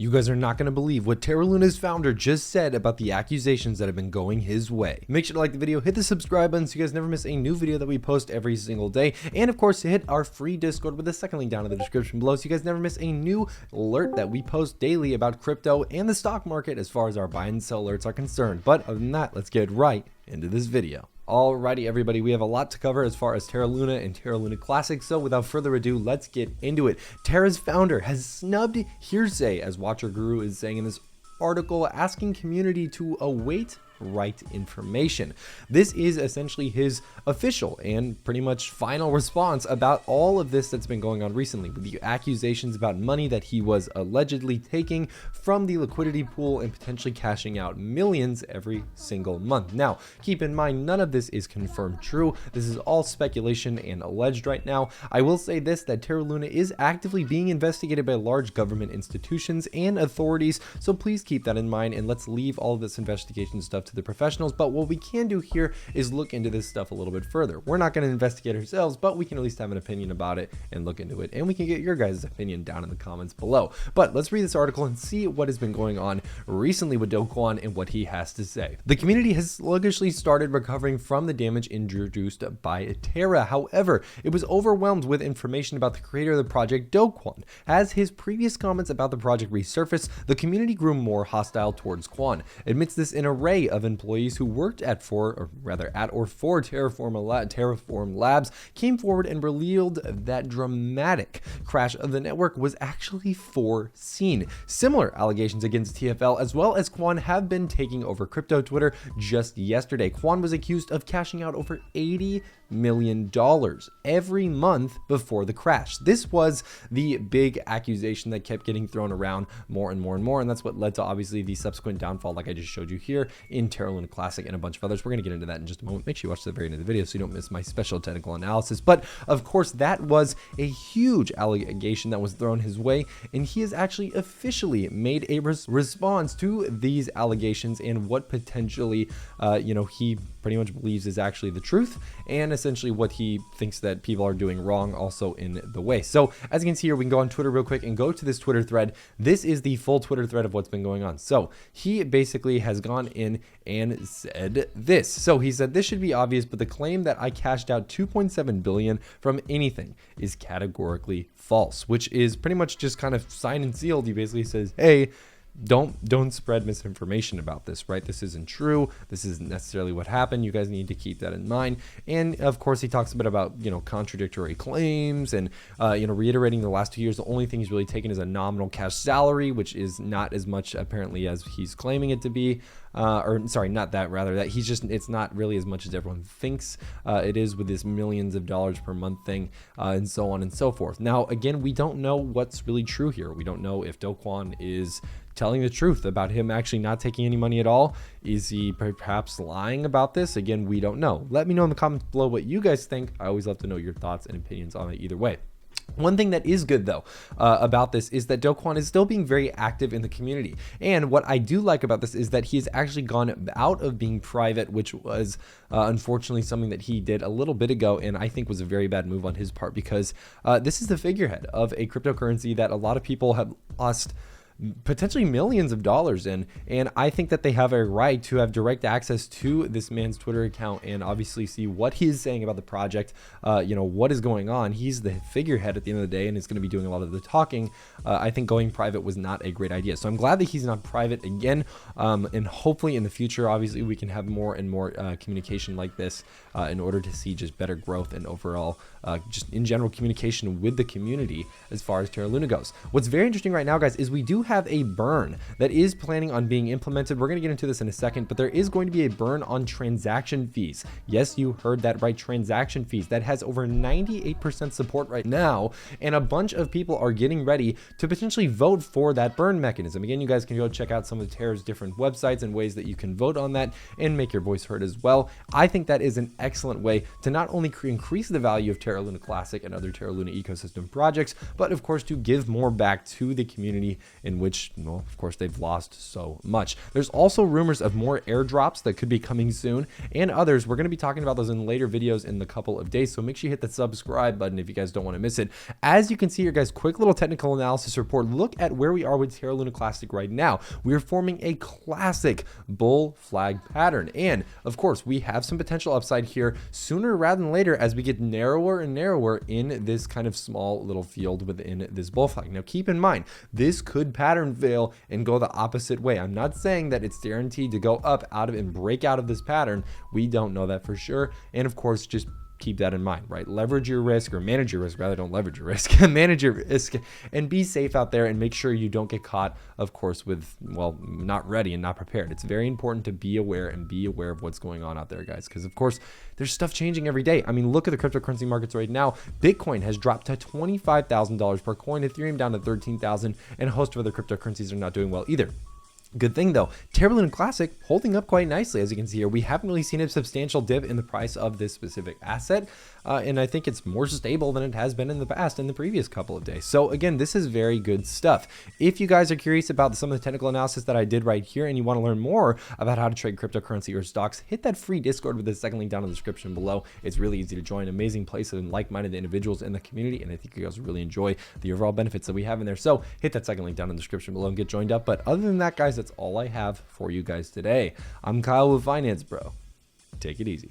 You guys are not going to believe what Terra Luna's founder just said about the accusations that have been going his way. Make sure to like the video, hit the subscribe button so you guys never miss a new video that we post every single day. And of course, hit our free Discord with the second link down in the description below so you guys never miss a new alert that we post daily about crypto and the stock market as far as our buy and sell alerts are concerned. But other than that, let's get right into this video. Alrighty everybody, we have a lot to cover as far as Terra Luna and Terra Luna Classic, so without further ado, let's get into it. Terra's founder has snubbed hearsay, as Watcher Guru is saying in this article, asking community to await right information. This is essentially his official and pretty much final response about all of this that's been going on recently, with the accusations about money that he was allegedly taking from the liquidity pool and potentially cashing out millions every single month. Now, keep in mind, none of this is confirmed true. This is all speculation and alleged right now. I will say this, that Terra Luna is actively being investigated by large government institutions and authorities, so please keep that in mind, and let's leave all of this investigation stuff to the professionals. But what we can do here is look into this stuff a little bit further. We're not going to investigate ourselves, but we can at least have an opinion about it and look into it, and we can get your guys' opinion down in the comments below. But let's read this article and see what has been going on recently with Do Kwon and what he has to say. The community has sluggishly started recovering from the damage introduced by Terra. However, it was overwhelmed with information about the creator of the project, Do Kwon. As his previous comments about the project resurfaced, the community grew more hostile towards Kwon. Amidst this, an array of employees who worked at for Terraform Labs came forward and revealed that dramatic crash of the network was actually foreseen. Similar allegations against TFL as well as Kwon have been taking over crypto Twitter. Just yesterday, Kwon was accused of cashing out over $80 million every month before the crash. This was the big accusation that kept getting thrown around more and more and more, and that's what led to obviously the subsequent downfall, like I just showed you here in Terra Luna Classic and a bunch of others. We're going to get into that in just a moment. Make sure you watch the very end of the video so you don't miss my special technical analysis. But of course, that was a huge allegation that was thrown his way, and he has actually officially made a response to these allegations and what potentially he pretty much believes is actually the truth, and essentially what he thinks that people are doing wrong also in the way. So as you can see here, we can go on Twitter real quick and go to this Twitter thread. This is the full Twitter thread of what's been going on. So he basically has gone in and said this. So he said, "This should be obvious, but the claim that I cashed out 2.7 billion from anything is categorically false," which is pretty much just kind of signed and sealed. He basically says, hey, don't spread misinformation about this, right? This isn't true. This isn't necessarily what happened. You guys need to keep that in mind. And of course, he talks a bit about, contradictory claims and, reiterating the last 2 years, the only thing he's really taken is a nominal cash salary, which is not as much apparently as he's claiming it to be. It's not really as much as everyone thinks it is with this millions of dollars per month thing, and so on and so forth. Now, again, we don't know what's really true here. We don't know if Do Kwon is telling the truth about him actually not taking any money at all. Is he perhaps lying about this? Again, we don't know. Let me know in the comments below what you guys think. I always love to know your thoughts and opinions on it either way. One thing that is good though about this is that Do Kwon is still being very active in the community, and what I do like about this is that he's actually gone out of being private, which was unfortunately something that he did a little bit ago, and I think was a very bad move on his part, because this is the figurehead of a cryptocurrency that a lot of people have lost potentially millions of dollars in, and I think that they have a right to have direct access to this man's Twitter account and obviously see what he's saying about the project, what is going on. He's the figurehead at the end of the day and is going to be doing a lot of the talking. I think going private was not a great idea, so I'm glad that he's not private again, and hopefully in the future, obviously, we can have more and more communication like this in order to see just better growth and overall just in general communication with the community as far as Terra Luna goes. What's very interesting right now, guys, is we do have a burn that is planning on being implemented. We're going to get into this in a second, but there is going to be a burn on transaction fees. Yes, you heard that right, transaction fees. That has over 98% support right now, and a bunch of people are getting ready to potentially vote for that burn mechanism. Again, you guys can go check out some of Terra's different websites and ways that you can vote on that and make your voice heard as well. I think that is an excellent way to not only increase the value of Terra Luna Classic and other Terra Luna ecosystem projects, but of course to give more back to the community in in which, well, of course, they've lost so much. There's also rumors of more airdrops that could be coming soon, and others. We're going to be talking about those in later videos in the couple of days, so make sure you hit the subscribe button if you guys don't want to miss it. As you can see here, guys, quick little technical analysis report. Look at where we are with Terra Luna Classic right now. We are forming a classic bull flag pattern, and of course, we have some potential upside here sooner rather than later as we get narrower and narrower in this kind of small little field within this bull flag. Now, keep in mind, this could pattern fail and go the opposite way. I'm not saying that it's guaranteed to go up out of and break out of this pattern. We don't know that for sure. And of course, just keep that in mind, right? Leverage your risk, or manage your risk, rather. Don't leverage your risk. Manage your risk and be safe out there, and make sure you don't get caught, of course, with, well, not ready and not prepared. It's very important to be aware and be aware of what's going on out there, guys, because of course there's stuff changing every day. I mean, look at the cryptocurrency markets right now. Bitcoin has dropped to $25,000 per coin, Ethereum down to 13,000, and a host of other cryptocurrencies are not doing well either. Good thing though, Terra Luna Classic holding up quite nicely. As you can see here, we haven't really seen a substantial dip in the price of this specific asset, and I think it's more stable than it has been in the past, in the previous couple of days. So again, this is very good stuff. If you guys are curious about some of the technical analysis that I did right here, and you want to learn more about how to trade cryptocurrency or stocks, hit that free Discord with the second link down in the description below. It's really easy to join. Amazing place of like-minded individuals in the community, and I think you guys will really enjoy the overall benefits that we have in there. So hit that second link down in the description below and get joined up. But other than that, guys, that's all I have for you guys today. I'm Kyle with Finance Bro. Take it easy.